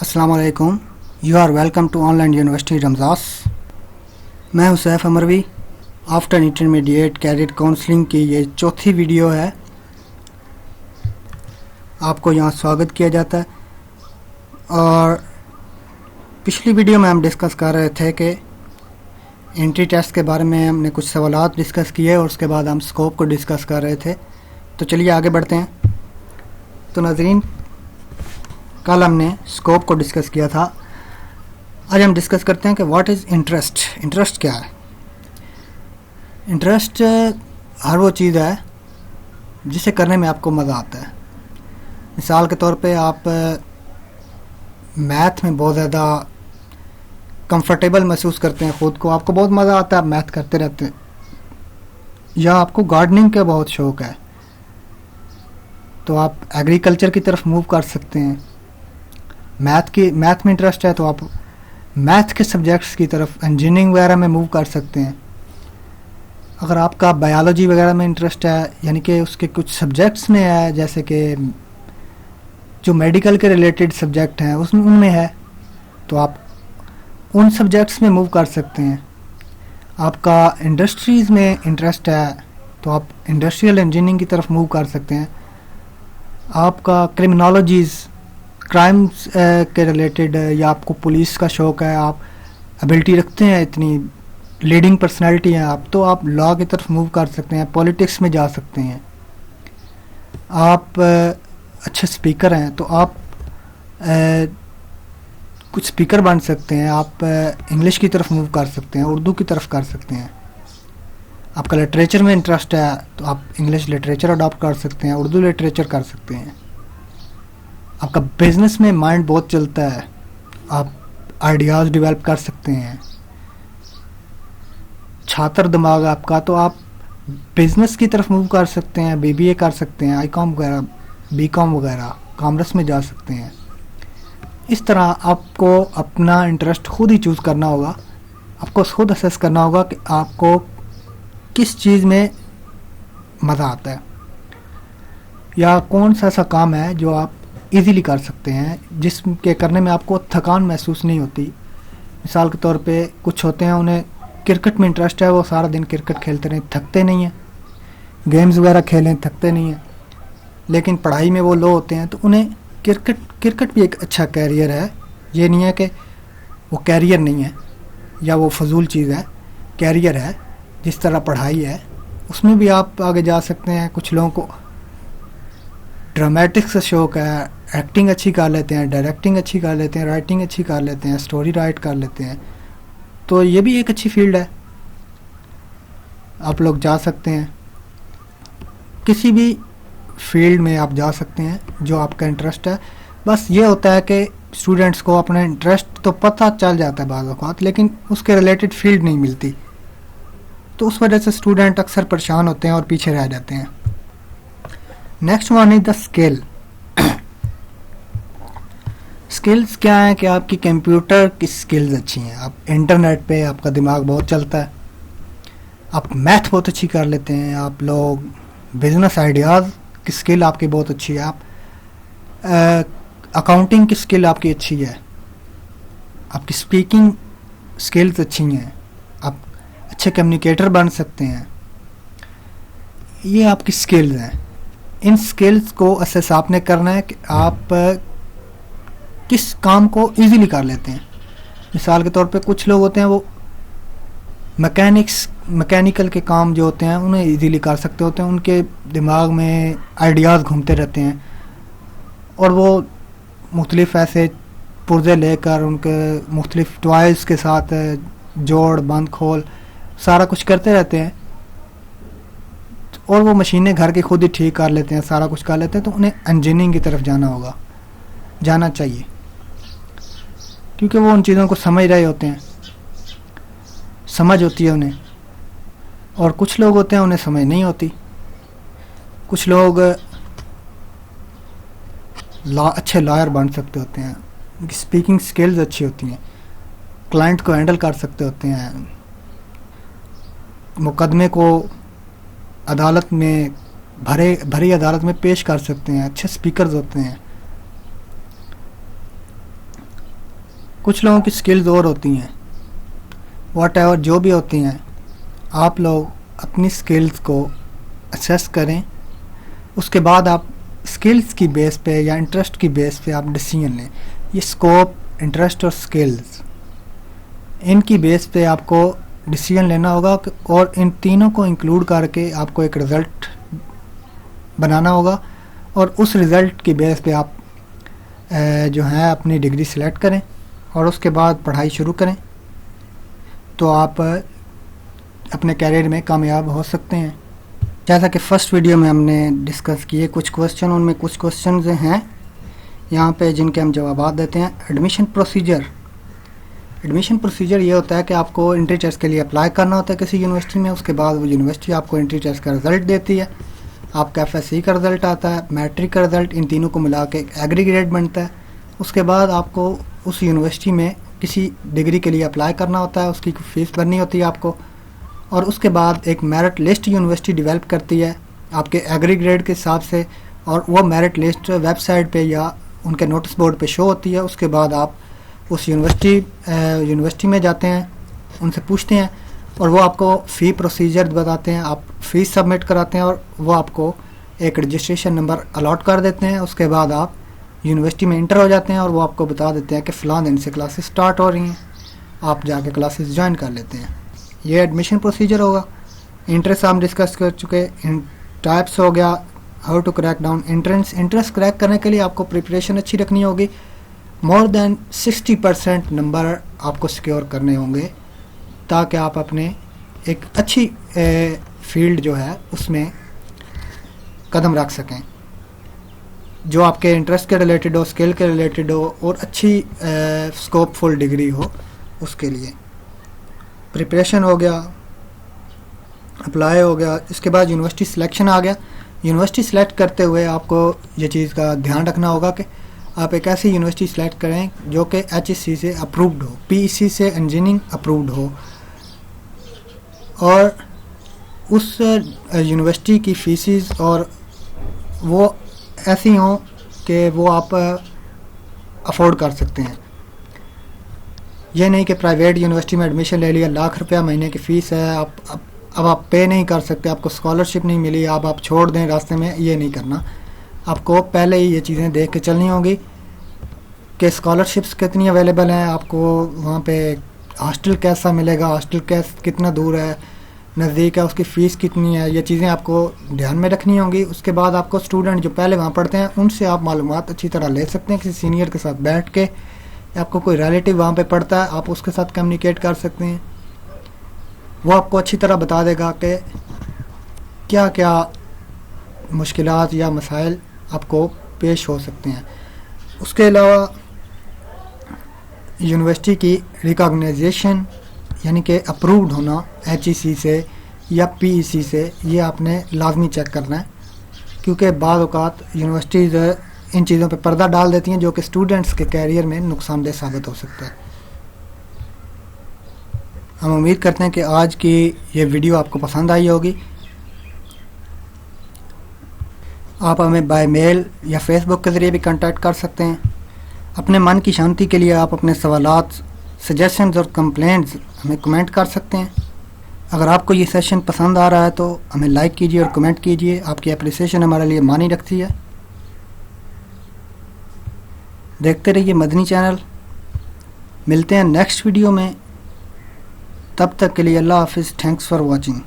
अस्सलाम वालेकुम। You are welcome to online university Ramzas. मैं हूं Saif Amravi. After intermediate cadet counselling की ये चौथी वीडियो है। आपको यहाँ स्वागत किया जाता है। और पिछली वीडियो में हम डिस्कस कर रहे थे कि एंट्री टेस्ट के बारे में हमने कुछ सवालात डिस्कस किए और उसके बाद हम स्कोप को डिस्कस कर रहे थे। तो चलिए आगे बढ़ते हैं। तो नाज़रीन, कल हमने स्कोप को डिस्कस किया था। आज हम डिस्कस करते हैं कि व्हाट इज़ इंटरेस्ट। इंटरेस्ट क्या है? इंटरेस्ट हर वो चीज़ है जिसे करने में आपको मज़ा आता है। मिसाल के तौर पे आप मैथ में बहुत ज़्यादा कंफर्टेबल महसूस करते हैं ख़ुद को, आपको बहुत मज़ा आता है, आप मैथ करते रहते हैं। या आपको गार्डनिंग का बहुत शौक़ है तो आप एग्रीकल्चर की तरफ मूव कर सकते हैं। मैथ में इंटरेस्ट है तो आप मैथ के सब्जेक्ट्स की तरफ, इंजीनियरिंग वगैरह में मूव कर सकते हैं। अगर आपका बायोलॉजी वगैरह में इंटरेस्ट है, यानी कि उसके कुछ सब्जेक्ट्स में है, जैसे कि जो मेडिकल के रिलेटेड सब्जेक्ट हैं उनमें है, तो आप उन सब्जेक्ट्स में मूव कर सकते हैं। आपका इंडस्ट्रीज़ में इंटरेस्ट है तो आप इंडस्ट्रियल इंजीनियरिंग की तरफ मूव कर सकते हैं। आपका क्रिमिनोलॉजीज़, क्राइम्स के रिलेटेड, या आपको पुलिस का शौक़ है, आप एबिलिटी रखते हैं, इतनी लीडिंग पर्सनैलिटी हैं आप, तो आप लॉ की तरफ मूव कर सकते हैं, पॉलिटिक्स में जा सकते हैं। आप अच्छे स्पीकर हैं तो आप कुछ स्पीकर बन सकते हैं। आप इंग्लिश की तरफ मूव कर सकते हैं, उर्दू की तरफ कर सकते हैं। आपका लिटरेचर में इंटरेस्ट है तो आप इंग्लिश लिटरेचर अडॉप्ट कर सकते हैं, उर्दू लिटरेचर कर सकते हैं। आपका बिज़नेस में माइंड बहुत चलता है, आप आइडियाज़ डेवलप कर सकते हैं। छात्र दिमाग आपका, तो आप बिज़नेस की तरफ मूव कर सकते हैं, बीबीए कर सकते हैं, आईकॉम वगैरह, बीकॉम वगैरह, कॉमर्स में जा सकते हैं। इस तरह आपको अपना इंटरेस्ट खुद ही चूज़ करना होगा। आपको खुद असेस करना होगा कि आपको किस चीज़ में मज़ा आता है, या कौन सा ऐसा काम है जो आप इजीली कर सकते हैं, जिसके करने में आपको थकान महसूस नहीं होती। मिसाल के तौर पे कुछ होते हैं, उन्हें क्रिकेट में इंटरेस्ट है, वो सारा दिन क्रिकेट खेलते रहें, थकते नहीं हैं। गेम्स वगैरह खेलें, थकते नहीं हैं। लेकिन पढ़ाई में वो लो होते हैं तो उन्हें क्रिकेट भी एक अच्छा कैरियर है। ये नहीं है कि वो कैरियर नहीं है या वो फजूल चीज़ है, कैरियर है। जिस तरह पढ़ाई है उसमें भी आप आगे जा सकते हैं। कुछ लोगों को ड्रामेटिक्स का शौक़ है, एक्टिंग अच्छी कर लेते हैं, डायरेक्टिंग अच्छी कर लेते हैं, राइटिंग अच्छी कर लेते हैं, स्टोरी राइट कर लेते हैं, तो ये भी एक अच्छी फील्ड है। आप लोग जा सकते हैं, किसी भी फील्ड में आप जा सकते हैं जो आपका इंटरेस्ट है। बस ये होता है कि स्टूडेंट्स को अपना इंटरेस्ट तो पता चल जाता है बाज़ औक़ात, लेकिन उसके रिलेटेड फील्ड नहीं मिलती, तो उस वजह से स्टूडेंट अक्सर परेशान होते हैं और पीछे रह जाते हैं। Next one is the skill. Skills क्या है कि आपकी कंप्यूटर की स्किल्स अच्छी हैं, आप इंटरनेट पे आपका दिमाग बहुत चलता है, आप मैथ बहुत अच्छी कर लेते हैं, आप लोग बिजनेस आइडियाज़ की स्किल आपकी बहुत अच्छी है, आप अकाउंटिंग की स्किल आपकी अच्छी है, आपकी स्पीकिंग स्किल्स अच्छी हैं, आप अच्छे कम्युनिकेटर बन सकते हैं। ये आपकी स्किल्स हैं। इन स्किल्स को असेस आपने करना है कि आप किस काम को इजीली कर लेते हैं। मिसाल के तौर पे कुछ लोग होते हैं वो मैकेनिकल के काम जो होते हैं उन्हें इजीली कर सकते होते हैं, उनके दिमाग में आइडियाज़ घूमते रहते हैं और वो मुख्तलिफ ऐसे पुर्जे लेकर उनके मुख्तलिफ टॉयज़ के साथ जोड़ बंद खोल सारा कुछ करते रहते हैं, और वो मशीनें घर की खुद ही ठीक कर लेते हैं, सारा कुछ कर लेते हैं। तो उन्हें इंजीनियरिंग की तरफ जाना चाहिए, क्योंकि वो उन चीज़ों को समझ रहे होते हैं, समझ होती है उन्हें। और कुछ लोग होते हैं उन्हें समझ नहीं होती। कुछ लोग अच्छे लॉयर बन सकते होते हैं, उनकी स्पीकिंग स्किल्स अच्छी होती हैं, क्लाइंट को हैंडल कर सकते होते हैं, मुकदमे को अदालत में भरी अदालत में पेश कर सकते हैं, अच्छे स्पीकर्स होते हैं। کچھ لوگوں کی سکلز اور ہوتی ہیں، واٹ ایور جو بھی ہوتی ہیں، آپ لوگ اپنی سکلز کو اسیس کریں، اس کے بعد آپ سکلز کی بیس پہ یا انٹرسٹ کی بیس پہ آپ ڈیسیجن لیں. یہ اسکوپ، انٹرسٹ اور سکلز، ان کی بیس پہ آپ کو ڈیسیجن لینا ہوگا اور ان تینوں کو انکلوڈ کر کے آپ کو ایک رزلٹ بنانا ہوگا، اور اس رزلٹ کی بیس پہ آپ جو ہیں اپنی ڈگری سلیکٹ کریں اور اس کے بعد پڑھائی شروع کریں، تو آپ اپنے کیریئر میں کامیاب ہو سکتے ہیں. جیسا کہ فرسٹ ویڈیو میں ہم نے ڈسکس کیے کچھ کوسچن، ان میں کچھ کوسچنز ہیں یہاں پہ جن کے ہم جوابات دیتے ہیں. ایڈمیشن پروسیجر یہ ہوتا ہے کہ آپ کو انٹری ٹیسٹ کے لیے اپلائی کرنا ہوتا ہے کسی یونیورسٹی میں، اس کے بعد وہ یونیورسٹی آپ کو انٹری ٹیسٹ کا رزلٹ دیتی ہے، آپ کا FSC کا رزلٹ آتا ہے، میٹرک کا رزلٹ، ان تینوں کو ملا کے ایگریگیٹ بنتا ہے. اس کے بعد آپ کو اس یونیورسٹی میں کسی ڈگری کے لیے اپلائی کرنا ہوتا ہے، اس کی فیس بھرنی ہوتی ہے آپ کو، اور اس کے بعد ایک میرٹ لسٹ یونیورسٹی ڈیولپ کرتی ہے آپ کے ایگریگیٹ کے حساب سے، اور وہ میرٹ لسٹ ویب سائٹ پہ یا ان کے نوٹس بورڈ پہ شو ہوتی ہے. اس کے بعد آپ اس یونیورسٹی میں جاتے ہیں، ان سے پوچھتے ہیں اور وہ آپ کو فی پروسیجر بتاتے ہیں، آپ فیس سبمٹ کراتے ہیں اور وہ آپ کو ایک رجسٹریشن نمبر الاٹ کر دیتے ہیں. اس کے بعد آپ یونیورسٹی میں انٹر ہو جاتے ہیں اور وہ آپ کو بتا دیتے ہیں کہ فلاں دن سے کلاسز سٹارٹ ہو رہی ہیں، آپ جا کے کلاسز جوائن کر لیتے ہیں. یہ ایڈمیشن پروسیجر ہوگا. انٹرنس ہم ڈسکس کر چکے، ٹائپس ہو گیا، how to crack down entrance crack کرنے کے لیے آپ کو پریپریشن اچھی رکھنی ہوگی. مور دین 60% نمبر آپ کو سیکیور کرنے ہوں گے تاکہ آپ اپنے ایک اچھی فیلڈ جو ہے اس میں قدم رکھ سکیں، جو آپ کے انٹرسٹ کے ریلیٹڈ ہو، اسکل کے ریلیٹڈ ہو اور اچھی اسکوپ فل ڈگری ہو. اس کے لیے پریپریشن ہو گیا، اپلائی ہو گیا. اس کے بعد یونیورسٹی سلیکشن آ گیا. یونیورسٹی سلیکٹ کرتے ہوئے آپ کو یہ چیز کا دھیان رکھنا ہوگا کہ آپ ایک ایسی یونیورسٹی سلیکٹ کریں جو کہ HSC سے اپرووڈ ہو، PEC سے انجینئرنگ اپرووڈ ہو، اور اس یونیورسٹی کی فیسز اور وہ ایسی ہوں کہ وہ آپ افورڈ کر سکتے ہیں. یہ نہیں کہ پرائیویٹ یونیورسٹی میں ایڈمیشن لے لیا، لاکھ روپیہ مہینے کی فیس ہے، اب آپ پے نہیں کر سکتے، آپ کو اسکالرشپ نہیں ملی، آپ چھوڑ دیں راستے میں. یہ نہیں کرنا. آپ کو پہلے ہی یہ چیزیں دیکھ کے چلنی ہوگی کہ اسکالرشپس کتنی اویلیبل ہیں، آپ کو وہاں پہ ہاسٹل کیسا ملے گا، ہاسٹل کتنا دور ہے، نزدیک ہے، اس کی فیس کتنی ہے. یہ چیزیں آپ کو دھیان میں رکھنی ہوں گی. اس کے بعد آپ کو اسٹوڈنٹ جو پہلے وہاں پڑھتے ہیں ان سے آپ معلومات اچھی طرح لے سکتے ہیں، کسی سینئر کے ساتھ بیٹھ کے. آپ کو کوئی ریلیٹیو وہاں پہ پڑھتا ہے، آپ اس کے ساتھ کمیونیکیٹ کر سکتے ہیں، وہ آپ کو اچھی طرح بتا دے گا کہ کیا کیا مشکلات یا مسائل آپ کو پیش ہو سکتے ہیں. اس کے علاوہ یونیورسٹی کی ریکاگنائزیشن یعنی کہ اپرووڈ ہونا HEC سے یا PEC سے، یہ آپ نے لازمی چیک کرنا ہے، کیونکہ بعض اوقات یونیورسٹیز ان چیزوں پہ پردہ ڈال دیتی ہیں جو کہ اسٹوڈنٹس کے کیریئر میں نقصان دہ ثابت ہو سکتا ہے. ہم امید کرتے ہیں کہ آج کی یہ ویڈیو آپ کو پسند آئی ہوگی. آپ ہمیں بائی میل یا فیس بک کے ذریعے بھی کانٹیکٹ کر سکتے ہیں. اپنے من کی شانتی کے لیے آپ اپنے سوالات، سجیشنز اور کمپلینٹس ہمیں کمنٹ کر سکتے ہیں. اگر آپ کو یہ سیشن پسند آ رہا ہے تو ہمیں لائک کیجیے اور کمنٹ کیجیے. آپ کی اپریسیشن ہمارے لیے معنی رکھتی ہے. دیکھتے رہیے مدنی چینل. ملتے ہیں نیکسٹ ویڈیو میں. تب تک کے لیے اللہ حافظ. Thanks for watching.